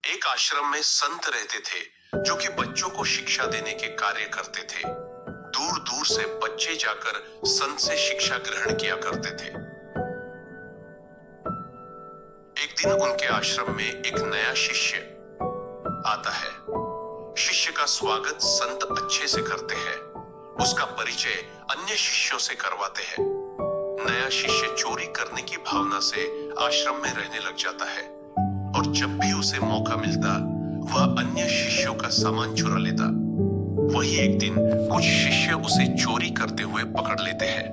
एक आश्रम में संत रहते थे जो कि बच्चों को शिक्षा देने के कार्य करते थे। दूर दूर से बच्चे जाकर संत से शिक्षा ग्रहण किया करते थे। एक दिन उनके आश्रम में एक नया शिष्य आता है। शिष्य का स्वागत संत अच्छे से करते हैं। उसका परिचय अन्य शिष्यों से करवाते हैं। नया शिष्य चोरी करने की भावना से आश्रम में रहने लग जाता है और जब भी उसे मौका मिलता वह अन्य शिष्यों का सामान चुरा लेता। वही एक दिन कुछ शिष्य उसे चोरी करते हुए पकड़ लेते हैं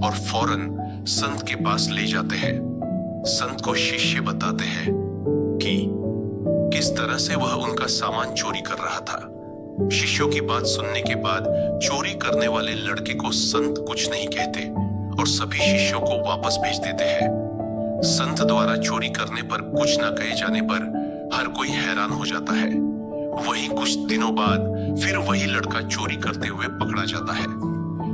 और फौरन संत के पास ले जाते हैं। संत को शिष्य बताते हैं कि किस तरह से वह उनका सामान चोरी कर रहा था। शिष्यों की बात सुनने के बाद चोरी करने वाले लड़के को संत कुछ नहीं कहते और सभी शिष्यों को वापस भेज देते हैं। संत द्वारा चोरी करने पर कुछ न कहे जाने पर हर कोई हैरान हो जाता है। वही कुछ दिनों बाद फिर वही लड़का चोरी करते हुए पकड़ा जाता है।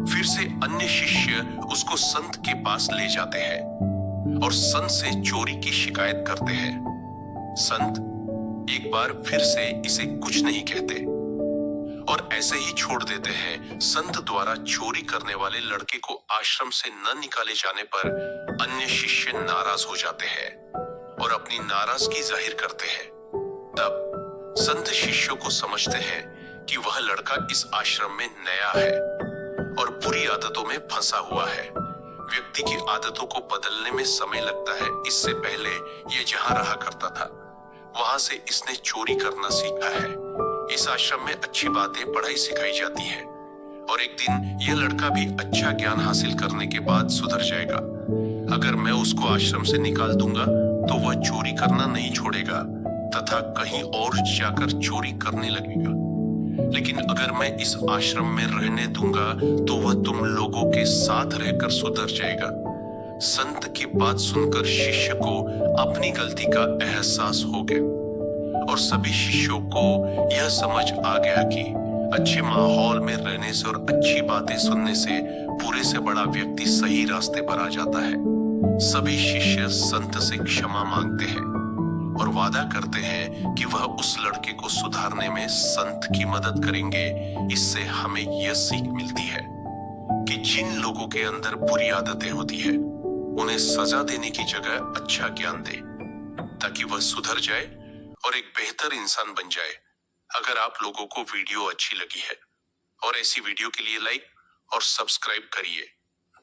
फिर से अन्य शिष्य उसको संत के पास ले जाते हैं और संत से चोरी की शिकायत करते हैं। संत एक बार फिर से इसे कुछ नहीं कहते और ऐसे ही छोड़ देते हैं। संत द्वारा चोरी करने वाले लड़के को आश्रम से न निकाले जाने पर अन्य शिष्य नाराज हो जाते हैं और अपनी नाराजगी जाहिर करते हैं। तब संत शिष्यों को समझते हैं कि वह लड़का इस आश्रम में नया है और बुरी आदतों में फंसा हुआ है। व्यक्ति की आदतों को बदलने में समय लगता है। इससे पहले ये जहां रहा करता था वहां से इसने चोरी करना सीखा है। इस आश्रम में अच्छी बातें पढ़ाई सिखाई जाती है और एक दिन यह लड़का भी अच्छा ज्ञान हासिल करने के बाद सुधर जाएगा। अगर मैं उसको आश्रम से निकाल दूंगा तो वह चोरी करना नहीं छोड़ेगा तथा कहीं और जाकर चोरी करने लगेगा। लेकिन अगर मैं इस आश्रम में रहने दूंगा तो वह तुम लोगों के साथ रहकर सुधर जाएगा। संत की बात सुनकर शिष्य को अपनी गलती का एहसास हो गया और सभी शिष्यों को यह समझ आ गया कि अच्छे माहौल में रहने से और अच्छी बातें सुनने से बुरे से बड़ा व्यक्ति सही रास्ते पर आ जाता है। सभी शिष्य संत से क्षमा मांगते हैं और वादा करते हैं कि वह उस लड़के को सुधारने में संत की मदद करेंगे। इससे हमें यह सीख मिलती है कि जिन लोगों के अंदर बुरी आदतें होती है उन्हें सजा देने की जगह अच्छा ज्ञान दे ताकि वह सुधर जाए और एक बेहतर इंसान बन जाए। अगर आप लोगों को वीडियो अच्छी लगी है और ऐसी वीडियो के लिए लाइक और सब्सक्राइब करिए।